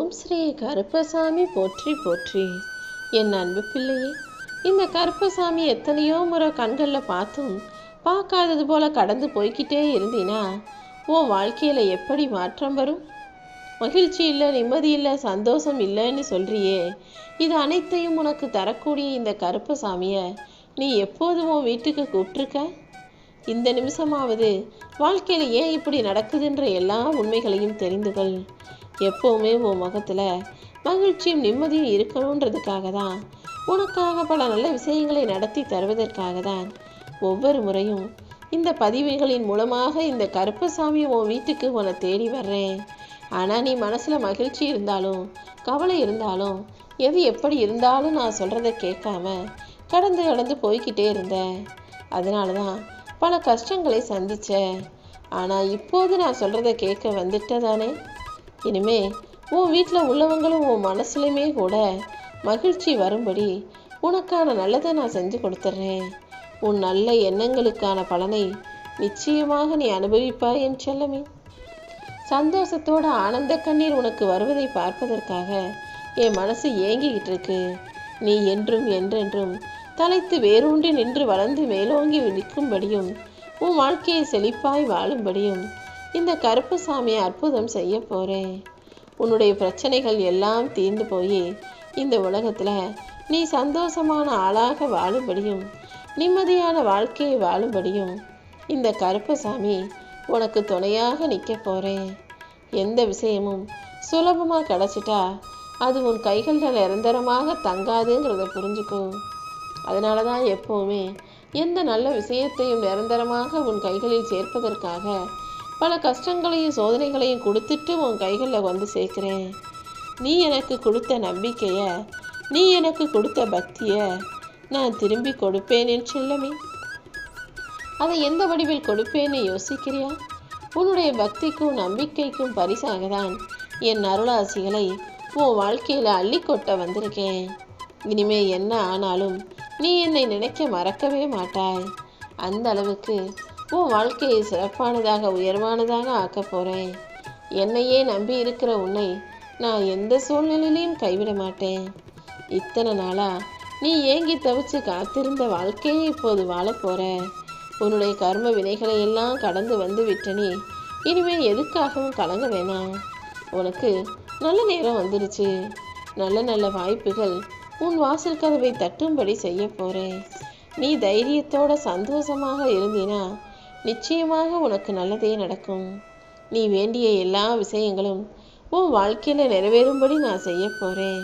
ஓம் ஸ்ரீ கருப்பசாமி போற்றி போற்றி. என் அன்பு பிள்ளையே, இந்த கருப்பசாமி எத்தனையோ முறை கண்களில் பார்த்தும் பார்க்காதது போல கடந்து போய்கிட்டே இருந்தீனா உன் வாழ்க்கையில் எப்படி மாற்றம் வரும்? மகிழ்ச்சி இல்லை, நிம்மதி இல்லை, சந்தோஷம் இல்லைன்னு சொல்றியே, இது அனைத்தையும் உனக்கு தரக்கூடிய இந்த கருப்பசாமியை நீ எப்போது உன் வீட்டுக்கு கூப்பிட்டுருக்க? இந்த நிமிஷமாவது வாழ்க்கையில் ஏன் இப்படி நடக்குதுன்ற எல்லா உண்மைகளையும் தெரிந்து கொள். எப்போவுமே உன் முகத்தில் மகிழ்ச்சியும் நிம்மதியும் இருக்கணுன்றதுக்காக தான், உனக்காக பல நல்ல விஷயங்களை நடத்தி தருவதற்காக தான் ஒவ்வொரு முறையும் இந்த பதிவுகளின் மூலமாக இந்த கருப்பசாமியை உன் வீட்டுக்கு உன்னை தேடி வர்றேன். ஆனால் நீ மனசில் மகிழ்ச்சி இருந்தாலும் கவலை இருந்தாலும் எது எப்படி இருந்தாலும் நான் சொல்கிறத கேட்காம கடந்து போய்கிட்டே இருந்தேன். அதனால தான் பல கஷ்டங்களை சந்தித்தேன். ஆனால் இப்போது நான் சொல்கிறத கேட்க வந்துட்டதானே. இனிமே உன் வீட்டில் உள்ளவங்களும் உன் மனசுலையுமே கூட மகிழ்ச்சி வரும்படி உனக்கான நல்லதை நான் செஞ்சு கொடுத்துட்றேன். உன் நல்ல எண்ணங்களுக்கான பலனை நிச்சயமாக நீ அனுபவிப்பாய் என் செல்லமே. சந்தோஷத்தோட ஆனந்த கண்ணீர் உனக்கு வருவதை பார்ப்பதற்காக என் மனசு ஏங்கிக்கிட்டு இருக்கு. நீ என்றும் என்றென்றும் தலைத்து வேரூன்றி நின்று வளர்ந்து மேலோங்கி நிற்கும்படியும் உன் வாழ்க்கையை செழிப்பாய் வாழும்படியும் இந்த கருப்பசாமியை அற்புதம் செய்ய போகிறேன். உன்னுடைய பிரச்சனைகள் எல்லாம் தீர்ந்து போய் இந்த உலகத்தில் நீ சந்தோஷமான ஆளாக வாழும்படியும் நிம்மதியான வாழ்க்கையை வாழும்படியும் இந்த கருப்பசாமி உனக்கு துணையாக நிற்க போகிறேன். எந்த விஷயமும் சுலபமாக கிடச்சிட்டா அது உன் கைகளில் நிரந்தரமாக தங்காதுங்கிறத புரிஞ்சுக்கோ. அதனால தான் எப்போவுமே எந்த நல்ல விஷயத்தையும் நிரந்தரமாக உன் கைகளில் சேர்ப்பதற்காக பல கஷ்டங்களையும் சோதனைகளையும் கொடுத்துட்டு உன் கைகளில் வந்து சேர்க்கிறேன். நீ எனக்கு கொடுத்த நம்பிக்கையை, நீ எனக்கு கொடுத்த பக்தியை நான் திரும்பி கொடுப்பேன் என் செல்லமே. அதை எந்த வடிவில் கொடுப்பேன்னு யோசிக்கிறியா? உன்னுடைய பக்திக்கும் நம்பிக்கைக்கும் பரிசாக தான் என் அருளாசிகளை உன் வாழ்க்கையில் அள்ளி கொட்ட வந்திருக்கேன். இனிமே என்ன ஆனாலும் நீ என்னை நினைக்க மறக்கவே மாட்டாய். அந்த அளவுக்கு உன் வாழ்க்கையை சிறப்பானதாக உயர்வானதாக ஆக்க போகிறேன். என்னையே நம்பி இருக்கிற உன்னை நான் எந்த சூழ்நிலையிலையும் கைவிட மாட்டேன். இத்தனை நாளாக நீ ஏங்கி தவிச்சு காத்திருந்த வாழ்க்கையை இப்போது வாழ போகிற. உன்னுடைய கர்ம வினைகளை எல்லாம் கடந்து வந்து விட்ட நீ இனிமேல் எதுக்காகவும் கலங்க வேணாம். உனக்கு நல்ல நேரம் வந்துருச்சு. நல்ல நல்ல வாய்ப்புகள் உன் வாசல் கதவை தட்டும்படி செய்ய போகிறேன். நீ தைரியத்தோட சந்தோஷமாக இருந்தீனா நிச்சயமாக உனக்கு நல்லதே நடக்கும். நீ வேண்டிய எல்லா விஷயங்களும் உன் வாழ்க்கையில் நிறைவேறும்படி நான் செய்ய போகிறேன்.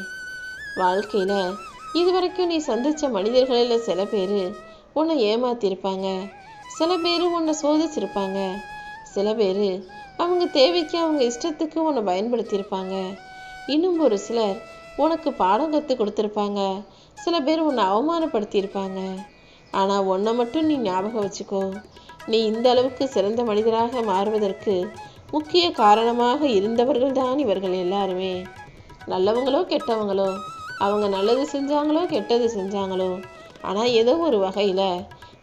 வாழ்க்கையில் இதுவரைக்கும் நீ சந்தித்த மனிதர்களில் சில பேர் உன்னை ஏமாத்திருப்பாங்க, சில பேர் உன்னை சோதிச்சிருப்பாங்க, சில பேர் அவங்க தேவைக்கு அவங்க இஷ்டத்துக்கு உன்னை பயன்படுத்தியிருப்பாங்க, இன்னும் ஒரு சிலர் உனக்கு பாடம் கற்றுக் கொடுத்துருப்பாங்க, சில பேர் உன்னை அவமானப்படுத்தியிருப்பாங்க. ஆனால் உன்னை மட்டும் நீ ஞாபகம் வச்சுக்கோ. நீ இந்த அளவுக்கு சிறந்த மனிதராக மாறுவதற்கு முக்கிய காரணமாக இருந்தவர்கள் தான் இவர்கள் எல்லாருமே. நல்லவங்களோ கெட்டவங்களோ, அவங்க நல்லது செஞ்சாங்களோ கெட்டது செஞ்சாங்களோ, ஆனால் ஏதோ ஒரு வகையில்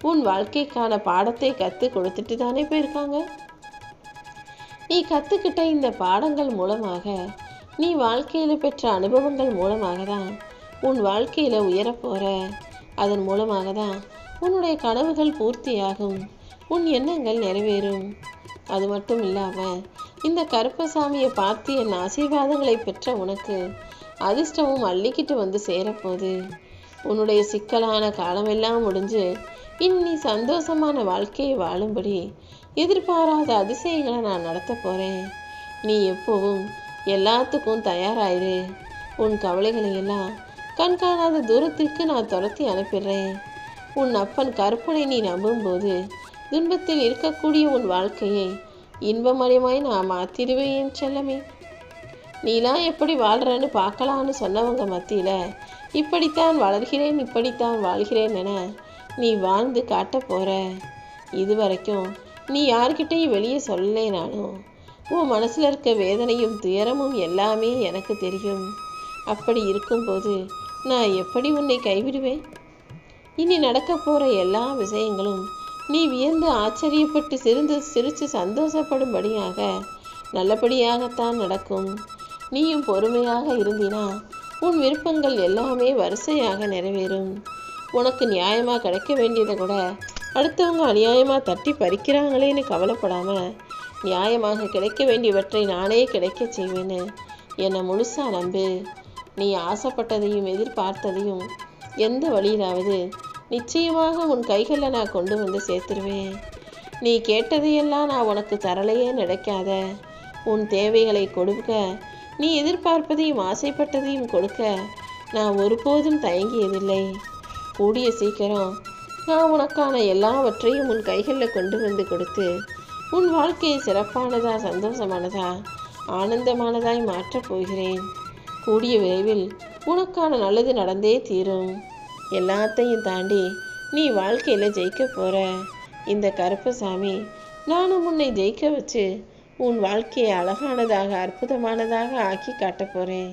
உன் வாழ்க்கைக்கான பாடத்தை கற்றுக் கொடுத்துட்டு தானே போயிருக்காங்க. நீ கற்றுக்கிட்ட இந்த பாடங்கள் மூலமாக, நீ வாழ்க்கையில் பெற்ற அனுபவங்கள் மூலமாக தான் உன் வாழ்க்கையில் உயரப்போகிற. அதன் மூலமாக தான் உன்னுடைய கனவுகள் பூர்த்தியாகும், உன் எண்ணங்கள் நிறைவேறும். அது மட்டும் இல்லாமல் இந்த கருப்பசாமியை பார்த்து என் ஆசீர்வாதங்களை பெற்ற உனக்கு அதிர்ஷ்டமும் அள்ளிக்கிட்டு வந்து சேரப்போகுது. உன்னுடைய சிக்கலான காலமெல்லாம் முடிஞ்சு இன்னி சந்தோஷமான வாழ்க்கையை வாழும்படி எதிர்பாராத அதிசயங்களை நான் நடத்த போகிறேன். நீ எப்போவும் எல்லாத்துக்கும் தயாராயிரு. உன் கவலைகளை எல்லாம் கண்காணாத தூரத்திற்கு நான் துரத்தி அனுப்பிடுறேன். உன் அப்பன் கருப்பனை நீ நம்பும்போது துன்பத்தில் இருக்கக்கூடிய உன் வாழ்க்கையை இன்பமயமாய் நான் மாற்றிடுவேன் செல்லமே. நீலாம் எப்படி வாழ்கிறன்னு பார்க்கலான்னு சொன்னவங்க மத்தியில் இப்படித்தான் வளர்கிறேன், இப்படித்தான் வாழ்கிறேன் என நீ வாழ்ந்து காட்ட போகிற. இது வரைக்கும் நீ யார்கிட்டையும் வெளியே சொல்லலைனாலும் உன் மனசில் இருக்க வேதனையும் துயரமும் எல்லாமே எனக்கு தெரியும். அப்படி இருக்கும்போது நான் எப்படி உன்னை கைவிடுவேன்? இனி நடக்க போகிற எல்லா விஷயங்களும் நீ வியந்து ஆச்சரியப்பட்டு சிரித்து சந்தோஷப்படும்படியாக நல்லபடியாகத்தான் நடக்கும். நீயும் பொறுமையாக இருந்தினா உன் விருப்பங்கள் எல்லாமே வரிசையாக நிறைவேறும். உனக்கு நியாயமாக கிடைக்க வேண்டியதை கூட அடுத்தவங்க அநியாயமாக தட்டி பறிக்கிறாங்களேன்னு கவலைப்படாம நியாயமாக கிடைக்க வேண்டியவற்றை நானே கிடைக்க செய்வேன்னு என்னை முழுசா நம்பு. நீ ஆசைப்பட்டதையும் எதிர்பார்த்ததையும் எந்த வழியிலாவது நிச்சயமாக உன் கைகளில் நான் கொண்டு வந்து சேர்த்துருவேன். நீ கேட்டதையெல்லாம் நான் உனக்கு தரலையே நினைக்காத. உன் தேவைகளை கொடுக்க, நீ எதிர்பார்ப்பதையும் ஆசைப்பட்டதையும் கொடுக்க நான் ஒருபோதும் தயங்கியதில்லை. கூடிய சீக்கிரம் நான் உனக்கான எல்லாவற்றையும் உன் கைகளில் கொண்டு வந்து கொடுத்து உன் வாழ்க்கையை சிறப்பானதா, சந்தோஷமானதா, ஆனந்தமானதாய் மாற்றப் போகிறேன். கூடிய விரைவில் உனக்கான நல்லது நடந்தே தீரும். எல்லாத்தையும் தாண்டி நீ வாழ்க்கையில் ஜெயிக்க போற. இந்த கருப்பசாமி நானும் உன்னை ஜெயிக்க வச்சு உன் வாழ்க்கையை அழகானதாக, அற்புதமானதாக ஆக்கி காட்ட போறேன்.